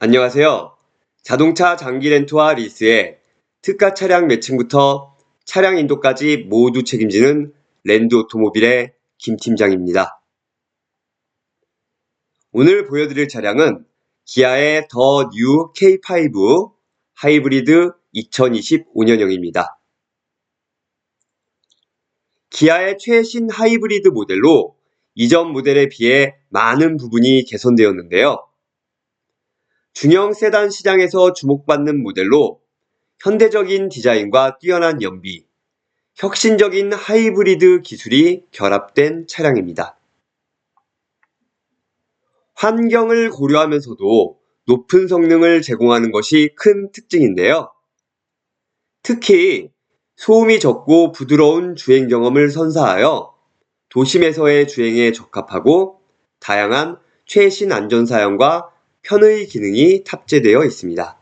안녕하세요. 자동차 장기 렌트와 리스의 특가 차량 매칭부터 차량 인도까지 모두 책임지는 랜드 오토모빌의 김 팀장입니다. 오늘 보여드릴 차량은 기아의 더 뉴 K5 하이브리드 2025년형입니다. 기아의 최신 하이브리드 모델로 이전 모델에 비해 많은 부분이 개선되었는데요. 중형 세단 시장에서 주목받는 모델로 현대적인 디자인과 뛰어난 연비, 혁신적인 하이브리드 기술이 결합된 차량입니다. 환경을 고려하면서도 높은 성능을 제공하는 것이 큰 특징인데요. 특히 소음이 적고 부드러운 주행 경험을 선사하여 도심에서의 주행에 적합하고 다양한 최신 안전사양과 편의 기능이 탑재되어 있습니다.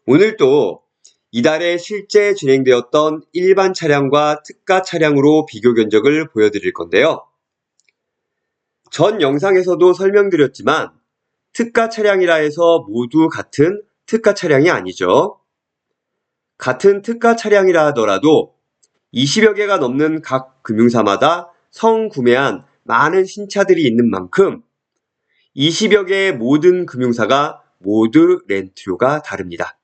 오늘도 이달에 실제 진행되었던 일반 차량과 특가 차량으로 비교 견적을 보여드릴 건데요. 전 영상에서도 설명드렸지만 특가 차량이라 해서 모두 같은 특가 차량이 아니죠. 같은 특가 차량이라 하더라도 20여 개가 넘는 각 금융사마다 성구매한 많은 신차들이 있는 만큼 20여 개의 모든 금융사가 모두 렌트료가 다릅니다.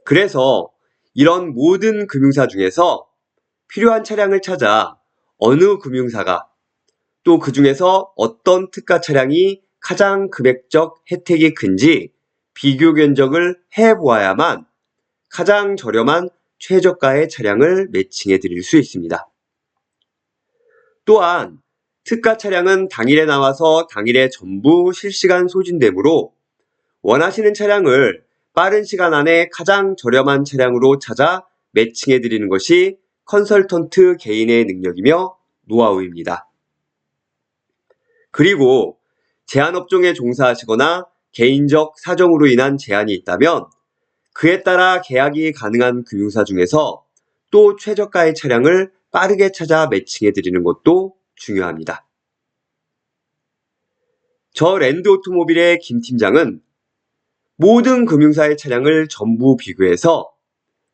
그래서 이런 모든 금융사 중에서 필요한 차량을 찾아 어느 금융사가 또 그 중에서 어떤 특가 차량이 가장 금액적 혜택이 큰지 비교 견적을 해보아야만 가장 저렴한 최저가의 차량을 매칭해 드릴 수 있습니다. 또한 특가 차량은 당일에 나와서 당일에 전부 실시간 소진되므로 원하시는 차량을 빠른 시간 안에 가장 저렴한 차량으로 찾아 매칭해 드리는 것이 컨설턴트 개인의 능력이며 노하우입니다. 그리고 제한업종에 종사하시거나 개인적 사정으로 인한 제한이 있다면 그에 따라 계약이 가능한 금융사 중에서 또 최저가의 차량을 빠르게 찾아 매칭해 드리는 것도 중요합니다. 저 랜드 오토모빌의 김 팀장은 모든 금융사의 차량을 전부 비교해서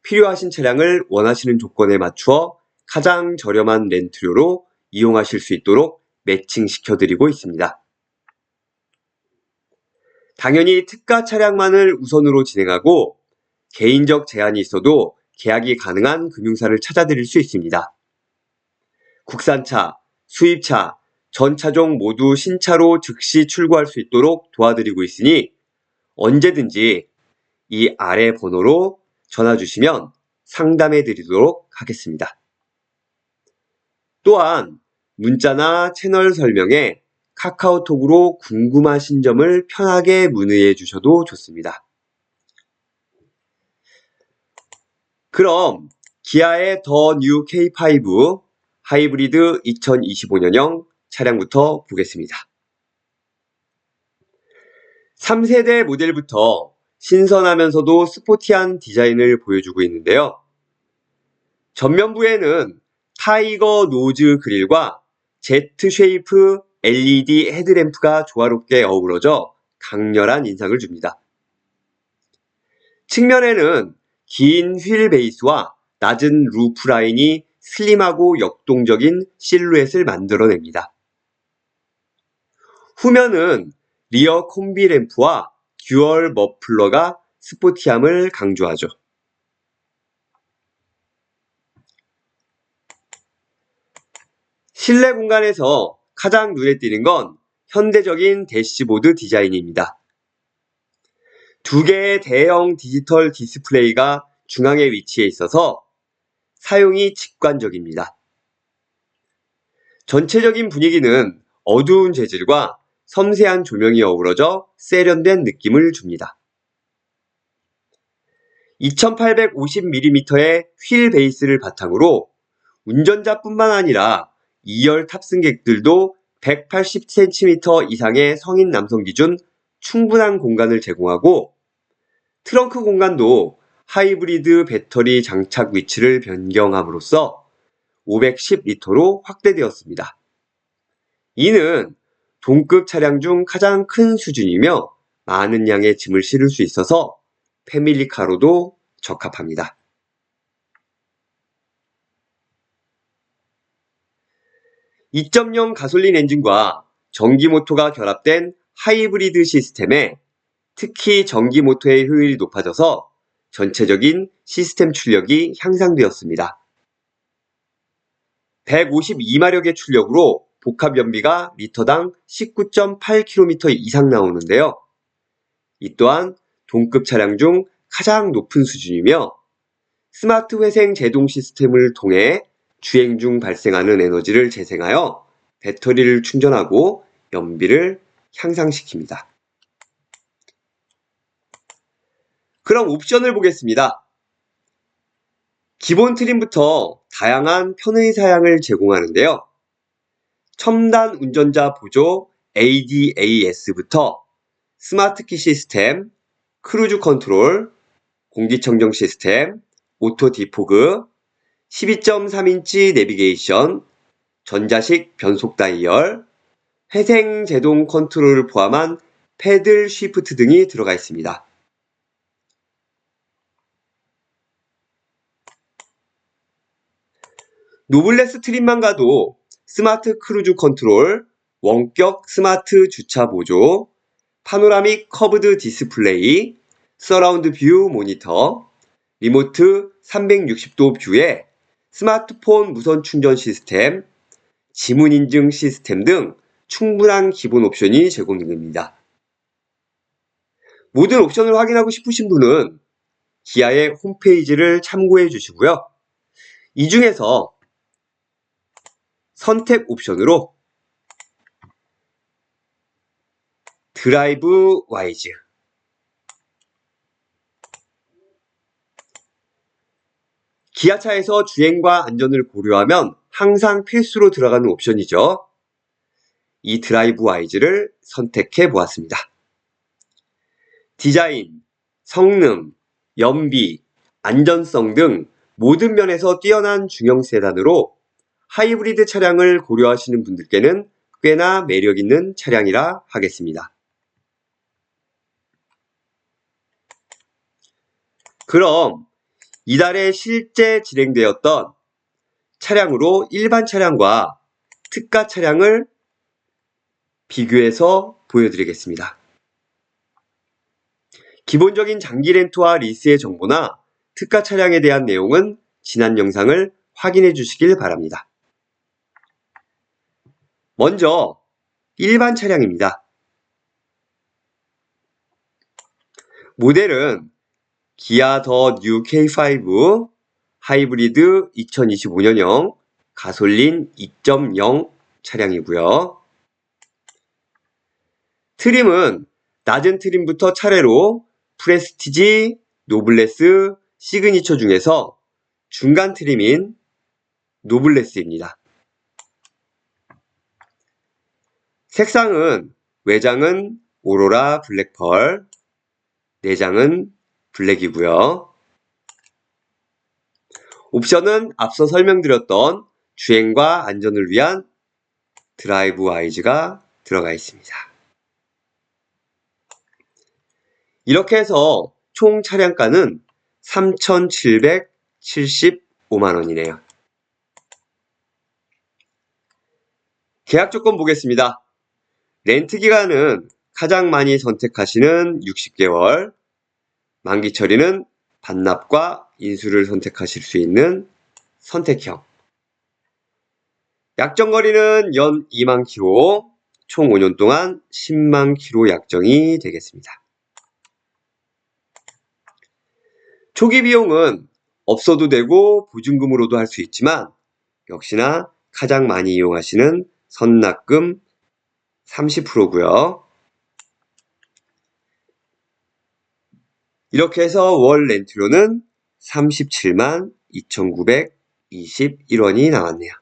필요하신 차량을 원하시는 조건에 맞추어 가장 저렴한 렌트료로 이용하실 수 있도록 매칭시켜 드리고 있습니다. 당연히 특가 차량만을 우선으로 진행하고 개인적 제한이 있어도 계약이 가능한 금융사를 찾아드릴 수 있습니다. 국산차, 수입차, 전 차종 모두 신차로 즉시 출고할 수 있도록 도와드리고 있으니 언제든지 이 아래 번호로 전화 주시면 상담해 드리도록 하겠습니다. 또한 문자나 채널 설명에 카카오톡으로 궁금하신 점을 편하게 문의해 주셔도 좋습니다. 그럼 기아의 더 뉴 K5 하이브리드 2025년형 차량부터 보겠습니다. 3세대 모델부터 신선하면서도 스포티한 디자인을 보여주고 있는데요. 전면부에는 타이거 노즈 그릴과 Z 쉐이프 LED 헤드램프가 조화롭게 어우러져 강렬한 인상을 줍니다. 측면에는 긴 휠 베이스와 낮은 루프 라인이 슬림하고 역동적인 실루엣을 만들어냅니다. 후면은 리어 콤비 램프와 듀얼 머플러가 스포티함을 강조하죠. 실내 공간에서 가장 눈에 띄는 건 현대적인 대시보드 디자인입니다. 두 개의 대형 디지털 디스플레이가 중앙에 위치해 있어서 사용이 직관적입니다. 전체적인 분위기는 어두운 재질과 섬세한 조명이 어우러져 세련된 느낌을 줍니다. 2850mm의 휠 베이스를 바탕으로 운전자뿐만 아니라 2열 탑승객들도 180cm 이상의 성인 남성 기준 충분한 공간을 제공하고 트렁크 공간도 하이브리드 배터리 장착 위치를 변경함으로써 510리터로 확대되었습니다. 이는 동급 차량 중 가장 큰 수준이며 많은 양의 짐을 실을 수 있어서 패밀리카로도 적합합니다. 2.0 가솔린 엔진과 전기 모터가 결합된 하이브리드 시스템에 특히 전기 모터의 효율이 높아져서 전체적인 시스템 출력이 향상되었습니다. 152마력의 출력으로 복합 연비가 리터당 19.8km 이상 나오는데요. 이 또한 동급 차량 중 가장 높은 수준이며 스마트 회생 제동 시스템을 통해 주행 중 발생하는 에너지를 재생하여 배터리를 충전하고 연비를 향상시킵니다. 그럼 옵션을 보겠습니다. 기본 트림부터 다양한 편의 사양을 제공하는데요. 첨단 운전자 보조 ADAS부터 스마트키 시스템, 크루즈 컨트롤, 공기청정 시스템, 오토 디포그, 12.3인치 내비게이션, 전자식 변속 다이얼, 회생 제동 컨트롤을 포함한 패들 쉬프트 등이 들어가 있습니다. 노블레스 트림만 가도 스마트 크루즈 컨트롤, 원격 스마트 주차 보조, 파노라믹 커브드 디스플레이, 서라운드 뷰 모니터, 리모트 360도 뷰에 스마트폰 무선 충전 시스템, 지문 인증 시스템 등 충분한 기본 옵션이 제공됩니다. 모든 옵션을 확인하고 싶으신 분은 기아의 홈페이지를 참고해 주시고요. 이 중에서 선택 옵션으로 드라이브 와이즈, 기아차에서 주행과 안전을 고려하면 항상 필수로 들어가는 옵션이죠. 이 드라이브 와이즈를 선택해 보았습니다. 디자인, 성능, 연비, 안전성 등 모든 면에서 뛰어난 중형 세단으로 하이브리드 차량을 고려하시는 분들께는 꽤나 매력 있는 차량이라 하겠습니다. 그럼 이달에 실제 진행되었던 차량으로 일반 차량과 특가 차량을 비교해서 보여드리겠습니다. 기본적인 장기 렌트와 리스의 정보나 특가 차량에 대한 내용은 지난 영상을 확인해 주시길 바랍니다. 먼저 일반 차량입니다. 모델은 기아 더 뉴 K5 하이브리드 2025년형 가솔린 2.0 차량이고요. 트림은 낮은 트림부터 차례로 프레스티지, 노블레스, 시그니처 중에서 중간 트림인 노블레스입니다. 색상은 외장은 오로라 블랙펄, 내장은 블랙이고요. 옵션은 앞서 설명드렸던 주행과 안전을 위한 드라이브 와이즈가 들어가 있습니다. 이렇게 해서 총 차량가는 3,775만원이네요. 계약 조건 보겠습니다. 렌트 기간은 가장 많이 선택하시는 60개월, 만기 처리는 반납과 인수를 선택하실 수 있는 선택형, 약정 거리는 연 2만 km, 총 5년 동안 10만 km 약정이 되겠습니다. 초기 비용은 없어도 되고 보증금으로도 할 수 있지만 역시나 가장 많이 이용하시는 선납금 30%고요. 이렇게 해서 월 렌트료는 37만 2,921원이 나왔네요.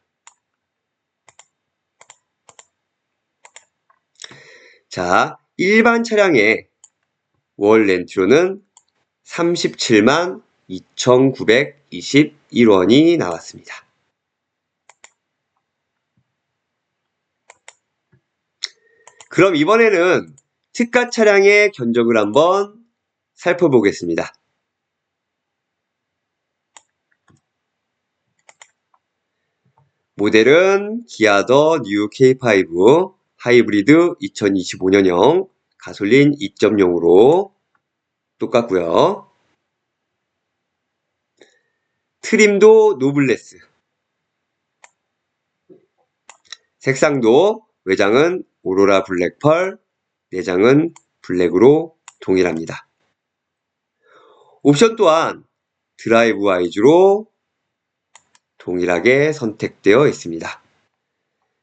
자, 일반 차량의 월 렌트료는 37만 2,921원이 나왔습니다. 그럼 이번에는 특가 차량의 견적을 한번 살펴보겠습니다. 모델은 기아 더 뉴 K5 하이브리드 2025년형 가솔린 2.0으로 똑같고요. 트림도 노블레스. 색상도 외장은 오로라 블랙펄, 내장은 블랙으로 동일합니다. 옵션 또한 드라이브 와이즈로 동일하게 선택되어 있습니다.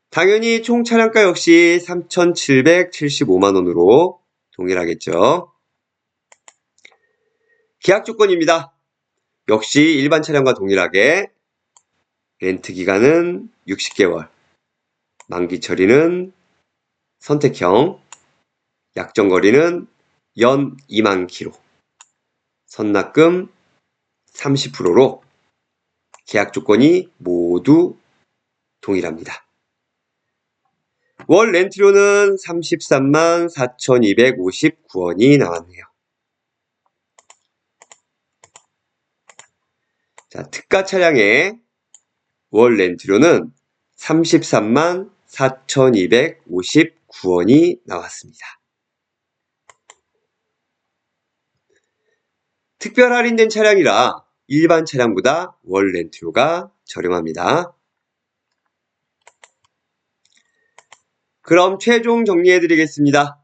당연히 총 차량가 역시 3,775만원으로 동일하겠죠. 계약 조건입니다. 역시 일반 차량과 동일하게 렌트 기간은 60개월, 만기 처리는 선택형, 약정 거리는 연 2만 킬로, 선납금 30%로 계약 조건이 모두 동일합니다. 월 렌트료는 33만 4,259원이 나왔네요. 자, 특가 차량의 월 렌트료는 33만 4,259원이 나왔습니다. 특별 할인된 차량이라 일반 차량보다 월 렌트료가 저렴합니다. 그럼 최종 정리해 드리겠습니다.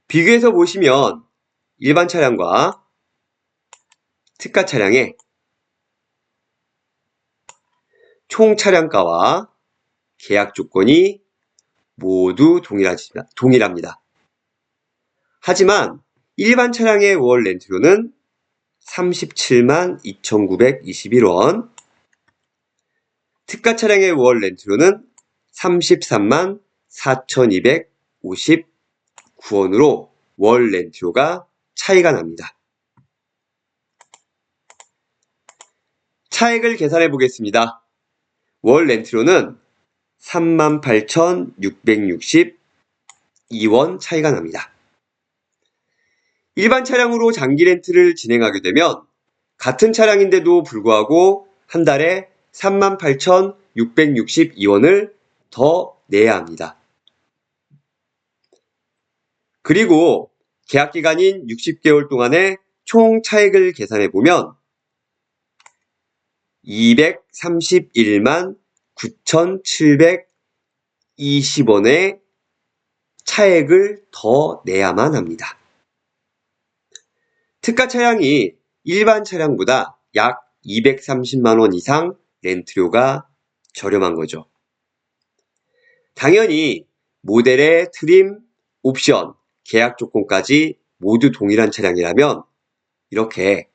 비교해서 보시면 일반 차량과 특가 차량의 총 차량가와 계약 조건이 모두 동일합니다. 하지만 일반 차량의 월 렌트료는 37만 2,921원, 특가 차량의 월 렌트료는 33만 4,259원으로 월 렌트료가 차이가 납니다. 차액을 계산해 보겠습니다. 월 렌트료는 38,662원 차이가 납니다. 일반 차량으로 장기 렌트를 진행하게 되면 같은 차량인데도 불구하고 한 달에 38,662원을 더 내야 합니다. 그리고 계약기간인 60개월 동안의 총 차액을 계산해 보면 231만 9,720원의 차액을 더 내야만 합니다. 특가 차량이 일반 차량보다 약 230만원 이상 렌트료가 저렴한 거죠. 당연히 모델의 트림, 옵션, 계약 조건까지 모두 동일한 차량이라면 이렇게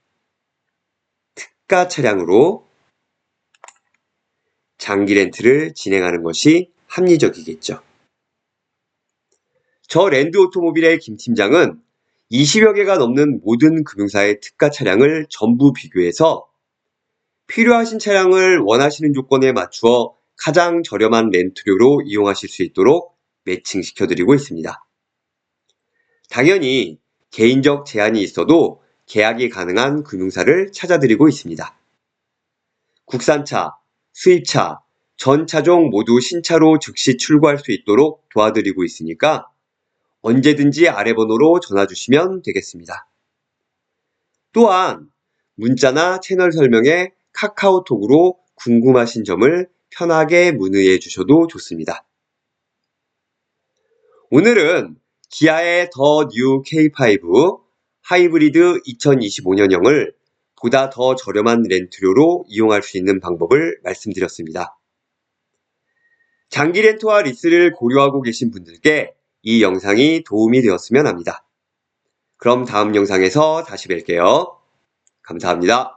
특가 차량으로 장기 렌트를 진행하는 것이 합리적이겠죠. 저 랜드 오토모빌의 김 팀장은 20여 개가 넘는 모든 금융사의 특가 차량을 전부 비교해서 필요하신 차량을 원하시는 조건에 맞추어 가장 저렴한 렌트료로 이용하실 수 있도록 매칭시켜드리고 있습니다. 당연히 개인적 제한이 있어도 계약이 가능한 금융사를 찾아드리고 있습니다. 국산차, 수입차, 전 차종 모두 신차로 즉시 출고할 수 있도록 도와드리고 있으니까 언제든지 아래 번호로 전화 주시면 되겠습니다. 또한 문자나 채널 설명에 카카오톡으로 궁금하신 점을 편하게 문의해 주셔도 좋습니다. 오늘은 기아의 더 뉴 K5 하이브리드 2025년형을 보다 더 저렴한 렌트료로 이용할 수 있는 방법을 말씀드렸습니다. 장기 렌트와 리스를 고려하고 계신 분들께 이 영상이 도움이 되었으면 합니다. 그럼 다음 영상에서 다시 뵐게요. 감사합니다.